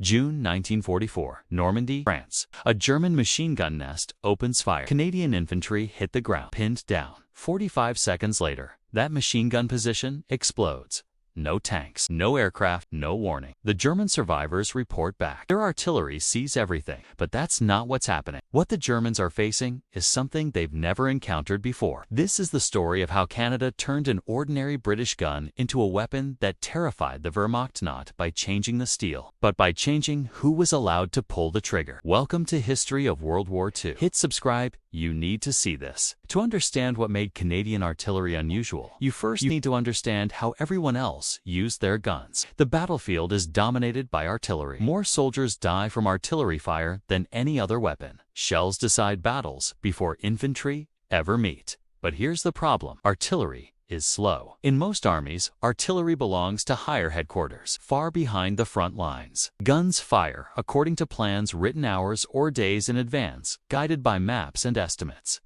June 1944, Normandy, France. A German machine gun nest opens fire. Canadian infantry hit the ground, pinned down. 45 seconds later, that machine gun position explodes. No tanks, no aircraft, no warning. The German survivors report back. Their artillery sees everything, but that's not what's happening. What the Germans are facing is something they've never encountered before. This is the story of how Canada turned an ordinary British gun into a weapon that terrified the Wehrmacht, not by changing the steel, but by changing who was allowed to pull the trigger. Welcome to History of World War II. Hit subscribe. You need to see this. To understand what made Canadian artillery unusual, you first need to understand how everyone else used their guns. The battlefield is dominated by artillery. More soldiers die from artillery fire than any other weapon. Shells decide battles before infantry ever meet. But here's the problem. Artillery is slow. In most armies, artillery belongs to higher headquarters, far behind the front lines. Guns fire according to plans written hours or days in advance, guided by maps and estimates.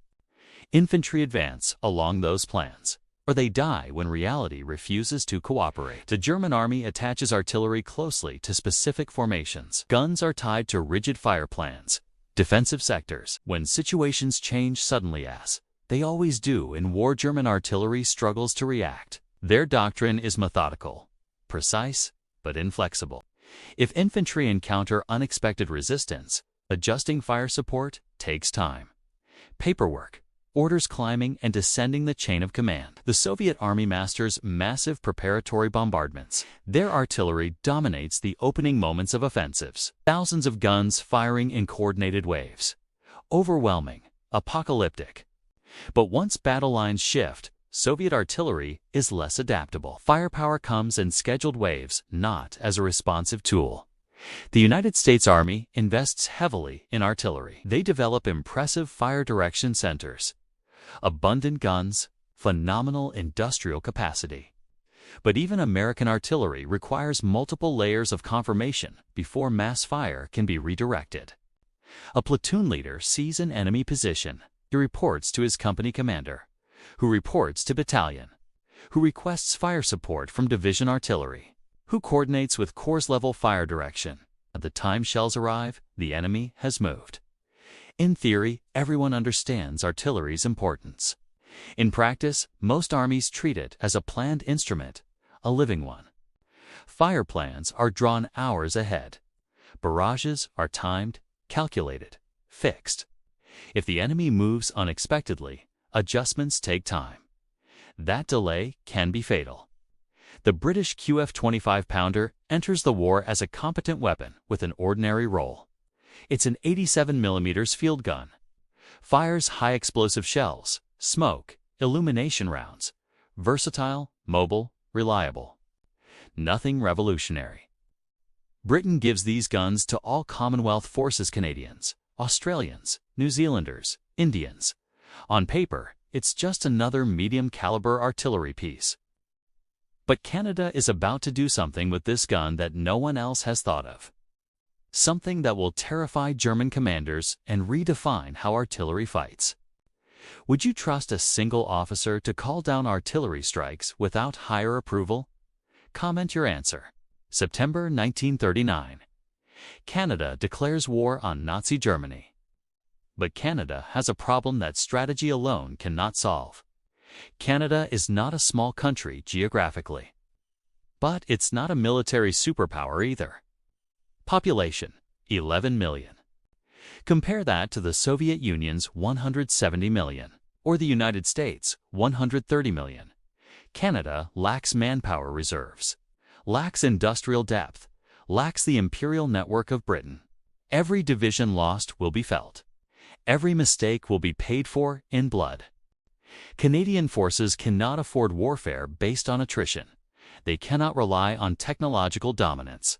Infantry advance along those plans, or they die when reality refuses to cooperate. The German army attaches artillery closely to specific formations. Guns are tied to rigid fire plans, defensive sectors. When situations change suddenly, as they always do in war, German artillery struggles to react. Their doctrine is methodical, precise, but inflexible. If infantry encounter unexpected resistance, adjusting fire support takes time. Paperwork, orders climbing and descending the chain of command. The Soviet army masters massive preparatory bombardments. Their artillery dominates the opening moments of offensives. Thousands of guns firing in coordinated waves. Overwhelming, apocalyptic. But once battle lines shift, Soviet artillery is less adaptable. Firepower comes in scheduled waves, not as a responsive tool. The United States Army invests heavily in artillery. They develop impressive fire direction centers, abundant guns, phenomenal industrial capacity. But even American artillery requires multiple layers of confirmation before mass fire can be redirected. A platoon leader sees an enemy position. He reports to his company commander, who reports to battalion, who requests fire support from division artillery, who coordinates with corps-level fire direction. At the time shells arrive, the enemy has moved. In theory, everyone understands artillery's importance. In practice, most armies treat it as a planned instrument, a living one. Fire plans are drawn hours ahead. Barrages are timed, calculated, fixed. If the enemy moves unexpectedly, adjustments take time. That delay can be fatal. The British QF-25 pounder enters the war as a competent weapon with an ordinary role. It's an 87mm field gun. Fires high explosive shells, smoke, illumination rounds. Versatile, mobile, reliable. Nothing revolutionary. Britain gives these guns to all Commonwealth Forces Canadians, Australians, New Zealanders, Indians. On paper, it's just another medium-caliber artillery piece. But Canada is about to do something with this gun that no one else has thought of. Something that will terrify German commanders and redefine how artillery fights. Would you trust a single officer to call down artillery strikes without higher approval? Comment your answer. September 1939. Canada declares war on Nazi Germany. But Canada has a problem that strategy alone cannot solve. Canada is not a small country geographically. But it's not a military superpower either. Population, 11 million. Compare that to the Soviet Union's 170 million, or the United States' 130 million. Canada lacks manpower reserves, lacks industrial depth, lacks the imperial network of Britain. Every division lost will be felt. Every mistake will be paid for in blood. Canadian forces cannot afford warfare based on attrition. They cannot rely on technological dominance.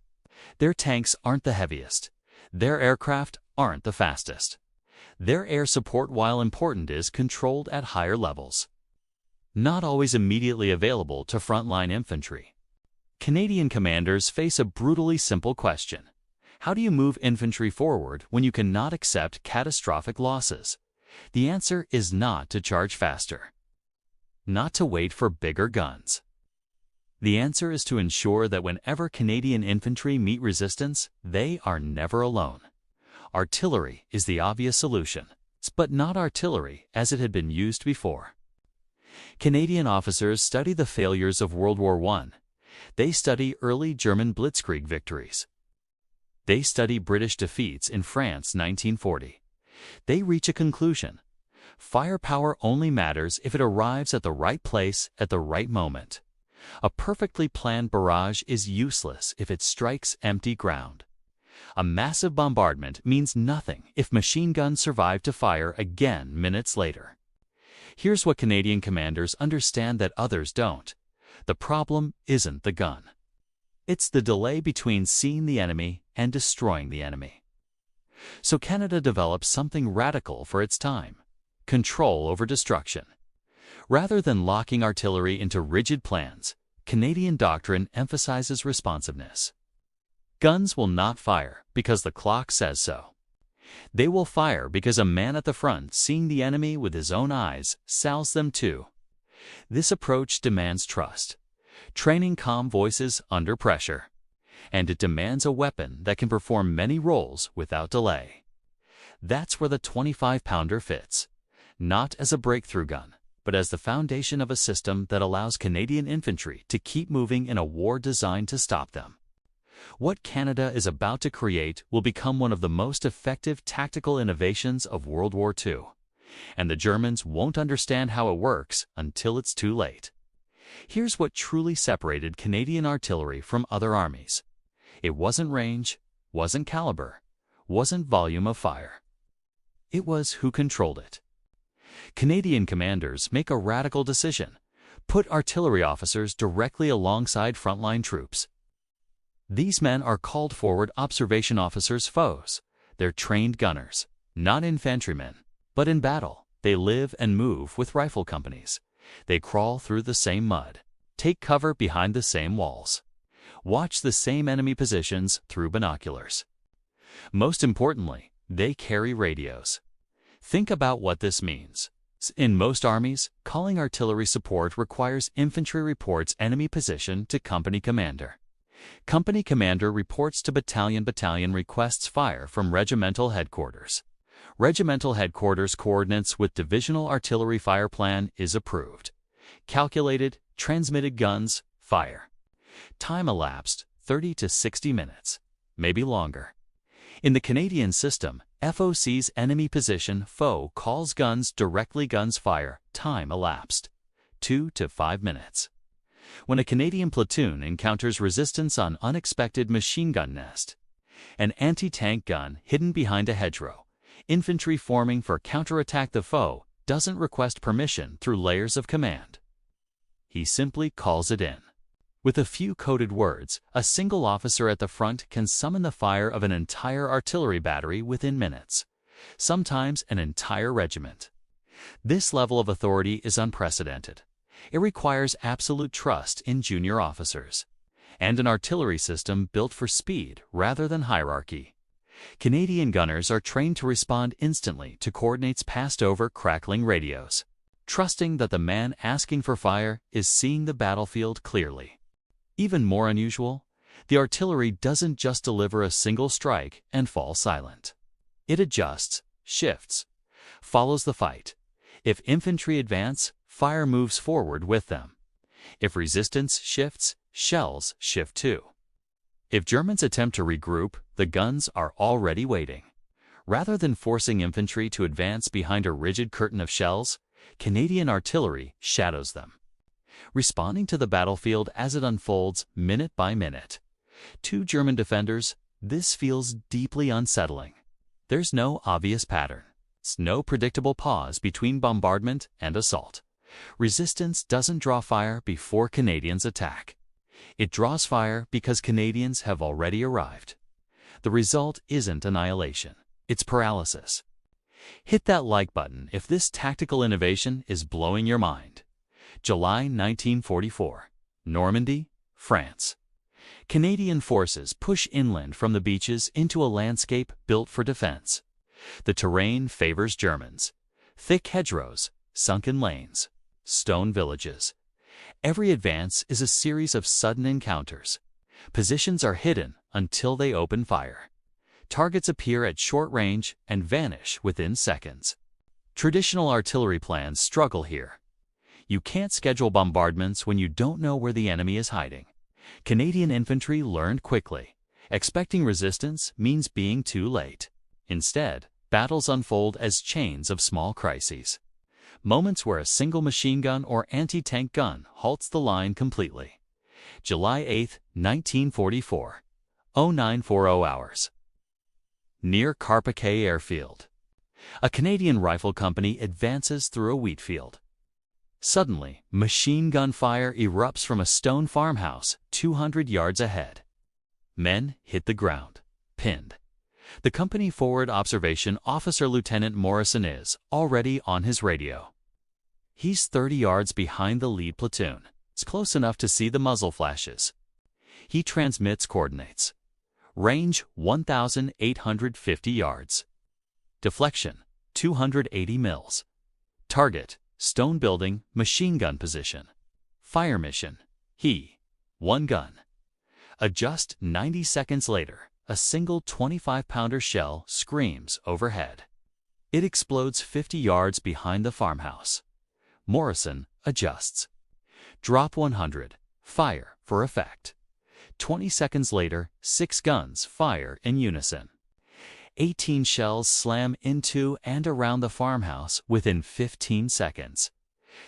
Their tanks aren't the heaviest. Their aircraft aren't the fastest. Their air support, while important, is controlled at higher levels, not always immediately available to frontline infantry. Canadian commanders face a brutally simple question. How do you move infantry forward when you cannot accept catastrophic losses? The answer is not to charge faster, not to wait for bigger guns, The answer is to ensure that whenever Canadian infantry meet resistance, they are never alone. Artillery is the obvious solution, but not artillery as it had been used before. Canadian officers study the failures of World War I. They study early German blitzkrieg victories. They study British defeats in France 1940. They reach a conclusion. Firepower only matters if it arrives at the right place at the right moment. A perfectly planned barrage is useless if it strikes empty ground. A massive bombardment means nothing if machine guns survive to fire again minutes later. Here's what Canadian commanders understand that others don't. The problem isn't the gun. It's the delay between seeing the enemy and destroying the enemy. So Canada develops something radical for its time: control over destruction. Rather than locking artillery into rigid plans, Canadian doctrine emphasizes responsiveness. Guns will not fire because the clock says so. They will fire because a man at the front, seeing the enemy with his own eyes, tells them to. This approach demands trust, training calm voices under pressure, and it demands a weapon that can perform many roles without delay. That's where the 25-pounder fits, not as a breakthrough gun, but as the foundation of a system that allows Canadian infantry to keep moving in a war designed to stop them. What Canada is about to create will become one of the most effective tactical innovations of World War II, and the Germans won't understand how it works until it's too late. Here's what truly separated Canadian artillery from other armies. It wasn't range, wasn't caliber, wasn't volume of fire. It was who controlled it. Canadian commanders make a radical decision: put artillery officers directly alongside frontline troops. These men are called forward observation officers, foes. They're trained gunners, not infantrymen, but in battle, they live and move with rifle companies. They crawl through the same mud, take cover behind the same walls, watch the same enemy positions through binoculars. Most importantly, they carry radios. Think about what this means. In most armies, calling artillery support requires infantry reports enemy position to company commander. Company commander reports to battalion. Battalion requests fire from regimental headquarters. Regimental headquarters coordinates with divisional artillery fire plan is approved. Calculated, transmitted guns, fire. Time elapsed 30 to 60 minutes, maybe longer. In the Canadian system, FOC's enemy position, foe calls guns directly, guns fire, time elapsed 2 to 5 minutes. When a Canadian platoon encounters resistance on unexpected machine gun nest, an anti-tank gun hidden behind a hedgerow, infantry forming for counterattack, the foe doesn't request permission through layers of command. He simply calls it in. With a few coded words, a single officer at the front can summon the fire of an entire artillery battery within minutes, sometimes an entire regiment. This level of authority is unprecedented. It requires absolute trust in junior officers, and an artillery system built for speed rather than hierarchy. Canadian gunners are trained to respond instantly to coordinates passed over crackling radios, trusting that the man asking for fire is seeing the battlefield clearly. Even more unusual, the artillery doesn't just deliver a single strike and fall silent. It adjusts, shifts, follows the fight. If infantry advance, fire moves forward with them. If resistance shifts, shells shift too. If Germans attempt to regroup, the guns are already waiting. Rather than forcing infantry to advance behind a rigid curtain of shells, Canadian artillery shadows them, responding to the battlefield as it unfolds minute by minute. To German defenders, this feels deeply unsettling. There's no obvious pattern. No predictable pause between bombardment and assault. Resistance doesn't draw fire before Canadians attack. It draws fire because Canadians have already arrived. The result isn't annihilation, it's paralysis. Hit that like button if this tactical innovation is blowing your mind. July 1944, Normandy, France. Canadian forces push inland from the beaches into a landscape built for defense. The terrain favors Germans. Thick hedgerows, sunken lanes, stone villages. Every advance is a series of sudden encounters. Positions are hidden until they open fire. Targets appear at short range and vanish within seconds. Traditional artillery plans struggle here. You can't schedule bombardments when you don't know where the enemy is hiding. Canadian infantry learned quickly. Expecting resistance means being too late. Instead, battles unfold as chains of small crises. Moments where a single machine gun or anti-tank gun halts the line completely. July 8, 1944, 0940 hours. Near Carpiquet Airfield. A Canadian rifle company advances through a wheat field. Suddenly, machine gun fire erupts from a stone farmhouse 200 yards ahead. Men hit the ground, pinned. The company forward observation officer Lieutenant Morrison is already on his radio. He's 30 yards behind the lead platoon. It's close enough to see the muzzle flashes. He transmits coordinates. Range 1,850 yards. Deflection 280 mils. Target stone building, machine gun position. Fire mission. He. One gun. Adjust 90 seconds later. A single 25-pounder shell screams overhead. It explodes 50 yards behind the farmhouse. Morrison adjusts. Drop 100. Fire for effect. 20 seconds later, 6 guns fire in unison. 18 shells slam into and around the farmhouse within 15 seconds.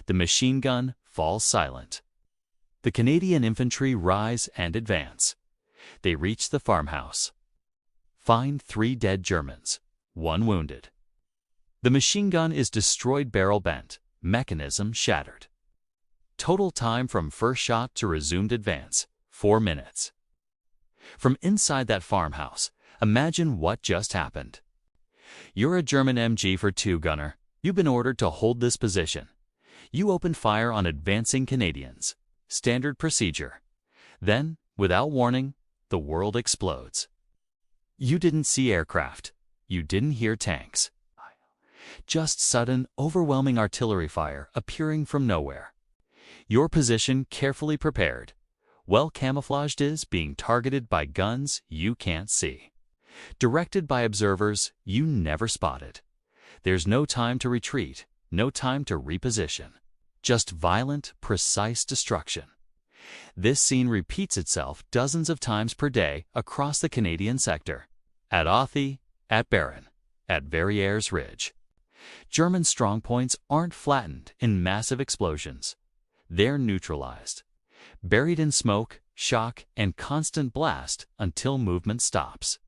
The machine gun falls silent. The Canadian infantry rise and advance. They reach the farmhouse. Find 3 dead Germans, 1 wounded. The machine gun is destroyed, barrel bent, mechanism shattered. Total time from first shot to resumed advance, 4 minutes. From inside that farmhouse, imagine what just happened. You're a German MG-42 gunner. You've been ordered to hold this position. You open fire on advancing Canadians. Standard procedure. Then, without warning, the world explodes. You didn't see aircraft. You didn't hear tanks. Just sudden, overwhelming artillery fire appearing from nowhere. Your position carefully prepared. Well camouflaged is being targeted by guns you can't see. Directed by observers you never spotted. There's no time to retreat, no time to reposition. Just violent, precise destruction. This scene repeats itself dozens of times per day across the Canadian sector. At Authie, at Barron, at Verrières Ridge. German strongpoints aren't flattened in massive explosions. They're neutralized. Buried in smoke, shock, and constant blast until movement stops.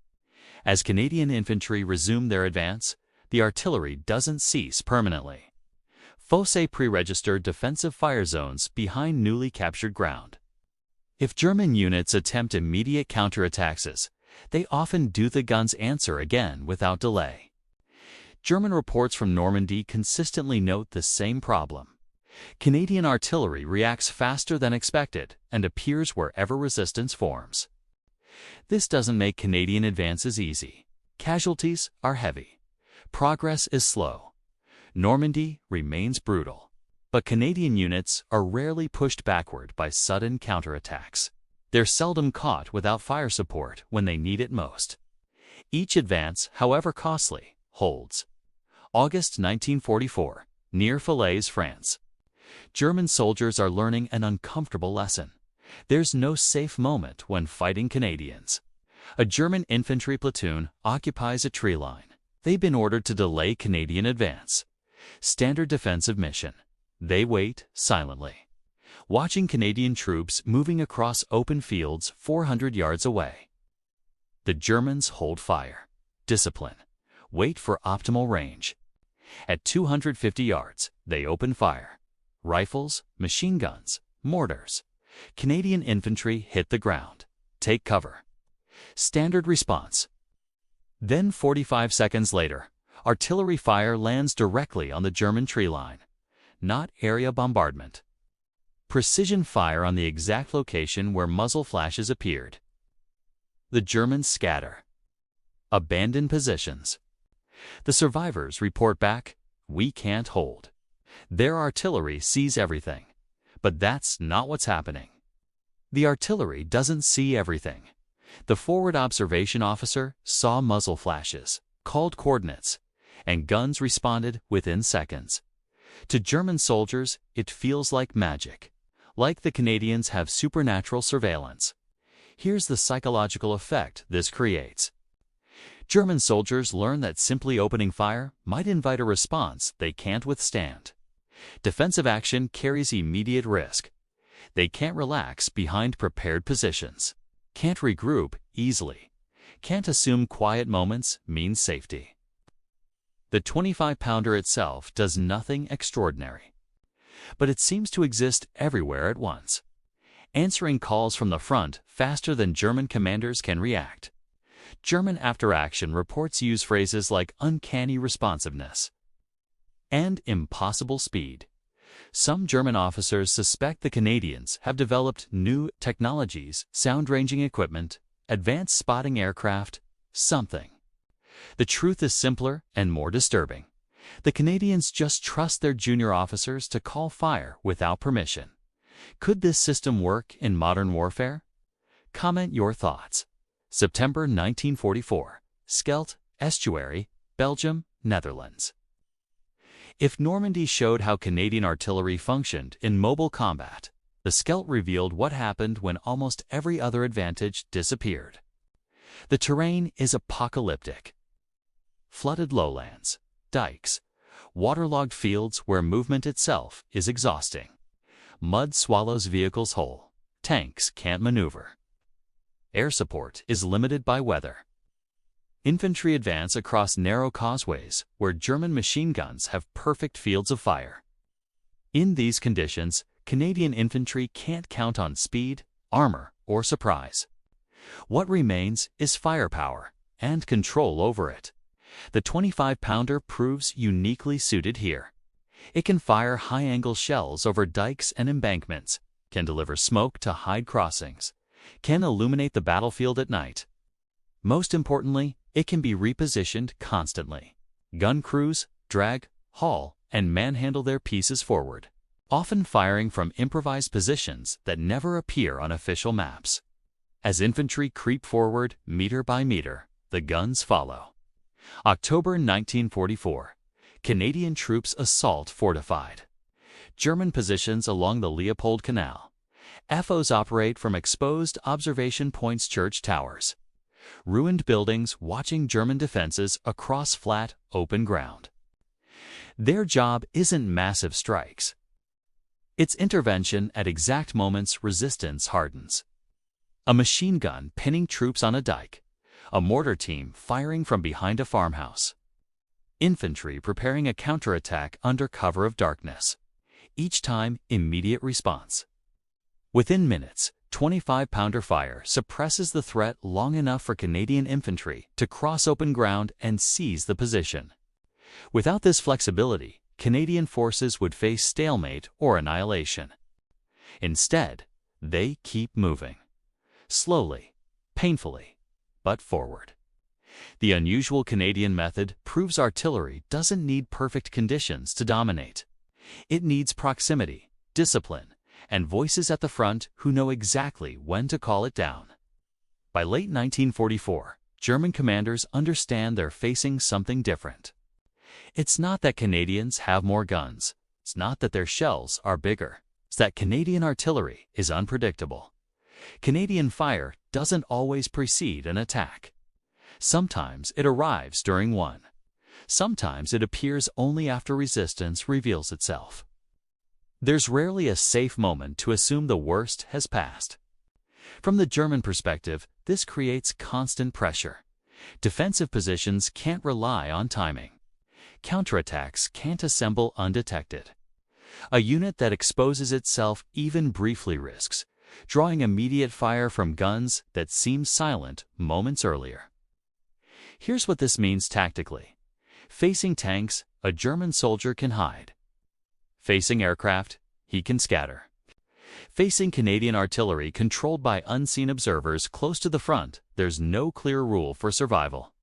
As Canadian infantry resume their advance, the artillery doesn't cease permanently. Fosse pre-registered defensive fire zones behind newly captured ground. If German units attempt immediate counterattacks, they often do. The guns answer again without delay. German reports from Normandy consistently note the same problem. Canadian artillery reacts faster than expected and appears wherever resistance forms. This doesn't make Canadian advances easy. Casualties are heavy. Progress is slow. Normandy remains brutal. But Canadian units are rarely pushed backward by sudden counterattacks. They're seldom caught without fire support when they need it most. Each advance, however costly, holds. August 1944, near Falaise, France. German soldiers are learning an uncomfortable lesson. There's no safe moment when fighting Canadians. A German infantry platoon occupies a tree line. They've been ordered to delay Canadian advance. Standard defensive mission. They wait silently, watching Canadian troops moving across open fields 400 yards away. The Germans hold fire. Discipline. Wait for optimal range. At 250 yards, they open fire. Rifles, machine guns, mortars. Canadian infantry hit the ground. Take cover. Standard response. Then 45 seconds later, artillery fire lands directly on the German tree line. Not area bombardment. Precision fire on the exact location where muzzle flashes appeared. The Germans scatter. Abandon positions. The survivors report back, "We can't hold." Their artillery sees everything. But that's not what's happening. The artillery doesn't see everything. The forward observation officer saw muzzle flashes, called coordinates, and guns responded within seconds. To German soldiers, it feels like magic, like the Canadians have supernatural surveillance. Here's the psychological effect this creates. German soldiers learn that simply opening fire might invite a response they can't withstand. Defensive action carries immediate risk. They can't relax behind prepared positions, can't regroup easily, can't assume quiet moments means safety. The 25-pounder itself does nothing extraordinary, but it seems to exist everywhere at once, answering calls from the front faster than German commanders can react. German after-action reports use phrases like uncanny responsiveness and impossible speed. Some German officers suspect the Canadians have developed new technologies, sound-ranging equipment, advanced spotting aircraft, something. The truth is simpler and more disturbing. The Canadians just trust their junior officers to call fire without permission. Could this system work in modern warfare? Comment your thoughts. September 1944, Scheldt, Estuary, Belgium, Netherlands. If Normandy showed how Canadian artillery functioned in mobile combat, the Scheldt revealed what happened when almost every other advantage disappeared. The terrain is apocalyptic. Flooded lowlands, dikes, waterlogged fields where movement itself is exhausting. Mud swallows vehicles whole. Tanks can't maneuver. Air support is limited by weather. Infantry advance across narrow causeways where German machine guns have perfect fields of fire. In these conditions, Canadian infantry can't count on speed, armor, or surprise. What remains is firepower and control over it. The 25-pounder proves uniquely suited here. It can fire high-angle shells over dikes and embankments, can deliver smoke to hide crossings, can illuminate the battlefield at night. Most importantly, it can be repositioned constantly. Gun crews drag, haul, and manhandle their pieces forward, often firing from improvised positions that never appear on official maps. As infantry creep forward meter by meter, the guns follow. October 1944. Canadian troops assault fortified. German positions along the Leopold Canal. FOs operate from exposed observation points, church towers. Ruined buildings watching German defenses across flat, open ground. Their job isn't massive strikes. It's intervention at exact moments resistance hardens. A machine gun pinning troops on a dike. A mortar team firing from behind a farmhouse. Infantry preparing a counterattack under cover of darkness. Each time, immediate response. Within minutes, 25-pounder fire suppresses the threat long enough for Canadian infantry to cross open ground and seize the position. Without this flexibility, Canadian forces would face stalemate or annihilation. Instead, they keep moving. Slowly, painfully, but forward. The unusual Canadian method proves artillery doesn't need perfect conditions to dominate. It needs proximity, discipline, and voices at the front who know exactly when to call it down. By late 1944, German commanders understand they're facing something different. It's not that Canadians have more guns. It's not that their shells are bigger. It's that Canadian artillery is unpredictable. Canadian fire doesn't always precede an attack. Sometimes it arrives during one. Sometimes it appears only after resistance reveals itself. There's rarely a safe moment to assume the worst has passed. From the German perspective, this creates constant pressure. Defensive positions can't rely on timing. Counterattacks can't assemble undetected. A unit that exposes itself even briefly risks drawing immediate fire from guns that seemed silent moments earlier. Here's what this means tactically. Facing tanks, a German soldier can hide. Facing aircraft, he can scatter. Facing Canadian artillery controlled by unseen observers close to the front, there's no clear rule for survival.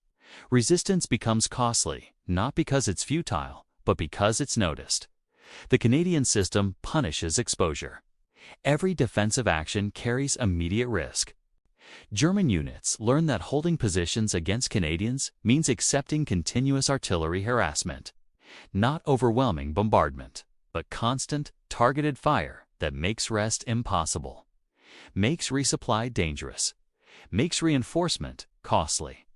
Resistance becomes costly, not because it's futile, but because it's noticed. The Canadian system punishes exposure. Every defensive action carries immediate risk. German units learned that holding positions against Canadians means accepting continuous artillery harassment, not overwhelming bombardment, but constant, targeted fire that makes rest impossible, makes resupply dangerous, makes reinforcement costly.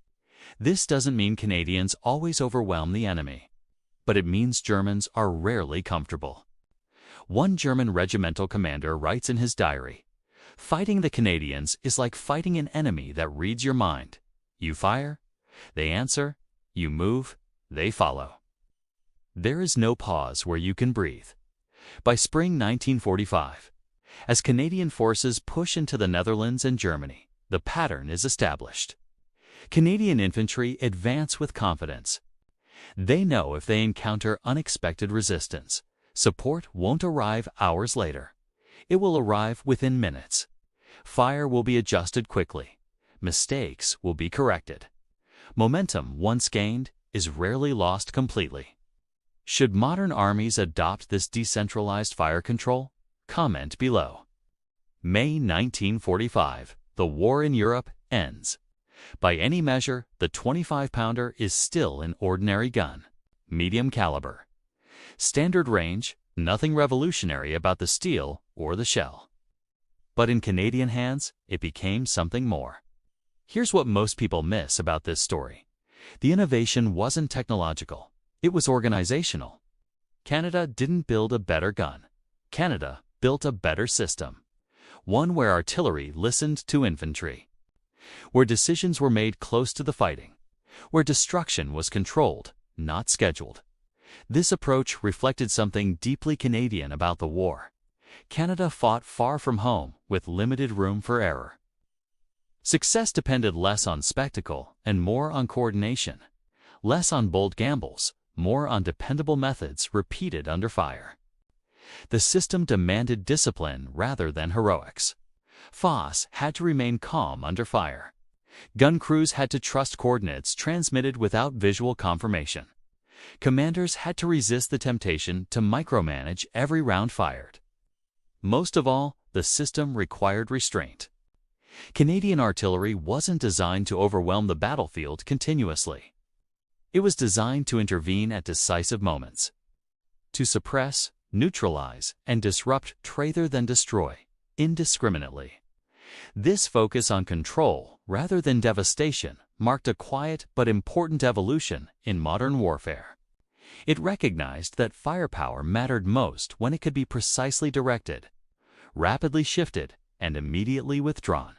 This doesn't mean Canadians always overwhelm the enemy, but it means Germans are rarely comfortable. One German regimental commander writes in his diary, "Fighting the Canadians is like fighting an enemy that reads your mind. You fire, they answer, you move, they follow." There is no pause where you can breathe. By spring 1945, as Canadian forces push into the Netherlands and Germany, the pattern is established. Canadian infantry advance with confidence. They know if they encounter unexpected resistance, support won't arrive hours later. It will arrive within minutes. Fire will be adjusted quickly. Mistakes will be corrected. Momentum, once gained, is rarely lost completely. Should modern armies adopt this decentralized fire control? Comment below. May 1945. The war in Europe ends. By any measure, the 25-pounder is still an ordinary gun, medium caliber. Standard range, nothing revolutionary about the steel or the shell. But in Canadian hands, it became something more. Here's what most people miss about this story. The innovation wasn't technological, it was organizational. Canada didn't build a better gun. Canada built a better system. One where artillery listened to infantry, where decisions were made close to the fighting, where destruction was controlled, not scheduled. This approach reflected something deeply Canadian about the war. Canada fought far from home with limited room for error. Success depended less on spectacle and more on coordination, less on bold gambles, more on dependable methods repeated under fire. The system demanded discipline rather than heroics. Foss had to remain calm under fire. Gun crews had to trust coordinates transmitted without visual confirmation. Commanders had to resist the temptation to micromanage every round fired. Most of all, the system required restraint. Canadian artillery wasn't designed to overwhelm the battlefield continuously. It was designed to intervene at decisive moments, to suppress, neutralize, and disrupt rather than destroy, indiscriminately. This focus on control rather than devastation marked a quiet but important evolution in modern warfare. It recognized that firepower mattered most when it could be precisely directed, rapidly shifted, and immediately withdrawn.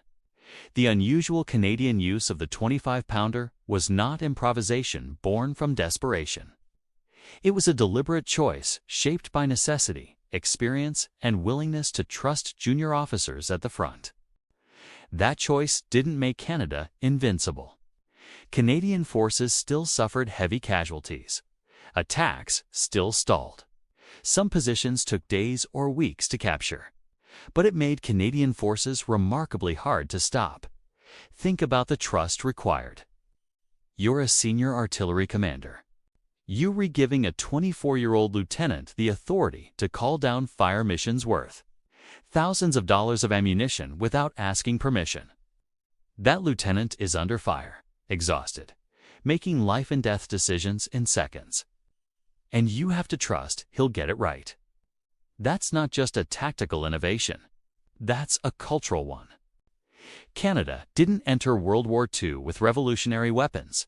The unusual Canadian use of the 25-pounder was not improvisation born from desperation. It was a deliberate choice shaped by necessity, experience, and willingness to trust junior officers at the front. That choice didn't make Canada invincible. Canadian forces still suffered heavy casualties. Attacks still stalled. Some positions took days or weeks to capture. But it made Canadian forces remarkably hard to stop. Think about the trust required. You're a senior artillery commander. You re-giving a 24-year-old lieutenant the authority to call down fire missions worth thousands of dollars of ammunition without asking permission. That lieutenant is under fire, exhausted, making life-and-death decisions in seconds. And you have to trust he'll get it right. That's not just a tactical innovation. That's a cultural one. Canada didn't enter World War II with revolutionary weapons,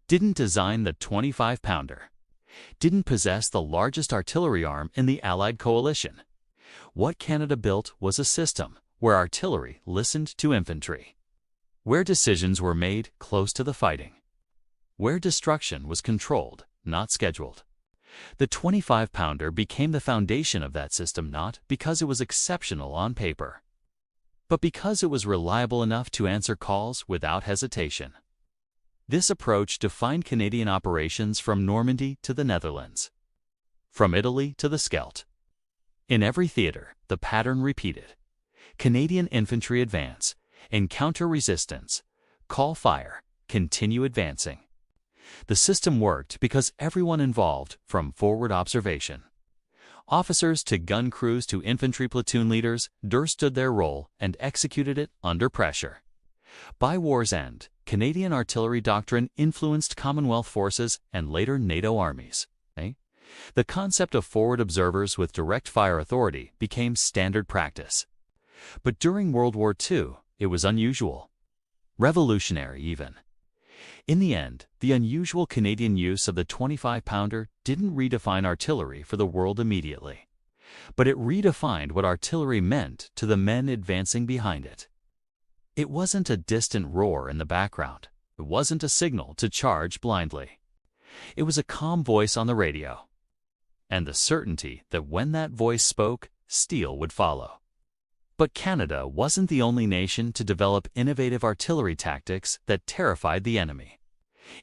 didn't design the 25-pounder, didn't possess the largest artillery arm in the Allied coalition. What Canada built was a system where artillery listened to infantry, where decisions were made close to the fighting, where destruction was controlled, not scheduled. The 25-pounder became the foundation of that system not because it was exceptional on paper, but because it was reliable enough to answer calls without hesitation. This approach defined Canadian operations from Normandy to the Netherlands, from Italy to the Scheldt. In every theater, the pattern repeated. Canadian infantry advance, encounter resistance, call fire, continue advancing. The system worked because everyone involved from forward observation. Officers to gun crews to infantry platoon leaders understood their role and executed it under pressure. By war's end, Canadian artillery doctrine influenced Commonwealth forces and later NATO armies. The concept of forward observers with direct fire authority became standard practice. But during World War II, it was unusual. Revolutionary, even. In the end, the unusual Canadian use of the 25-pounder didn't redefine artillery for the world immediately. But it redefined what artillery meant to the men advancing behind it. It wasn't a distant roar in the background. It wasn't a signal to charge blindly. It was a calm voice on the radio, and the certainty that when that voice spoke, steel would follow. But Canada wasn't the only nation to develop innovative artillery tactics that terrified the enemy.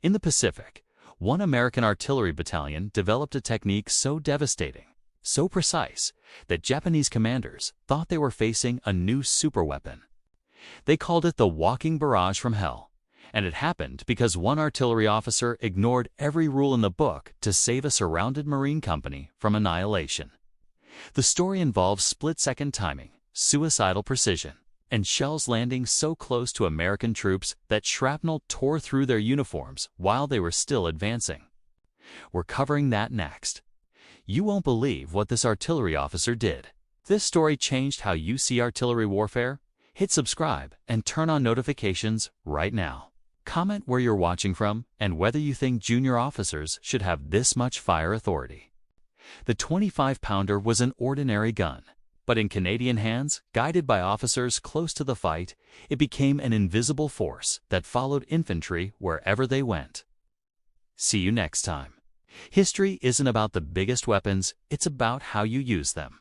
In the Pacific, one American artillery battalion developed a technique so devastating, so precise, that Japanese commanders thought they were facing a new superweapon. They called it the walking barrage from hell, and it happened because one artillery officer ignored every rule in the book to save a surrounded Marine company from annihilation. The story involves split-second timing, suicidal precision, and shells landing so close to American troops that shrapnel tore through their uniforms while they were still advancing. We're covering that next. You won't believe what this artillery officer did. This story changed how you see artillery warfare. Hit subscribe and turn on notifications right now. Comment where you're watching from and whether you think junior officers should have this much fire authority. The 25-pounder was an ordinary gun. But in Canadian hands, guided by officers close to the fight, it became an invisible force that followed infantry wherever they went. See you next time. History isn't about the biggest weapons, it's about how you use them.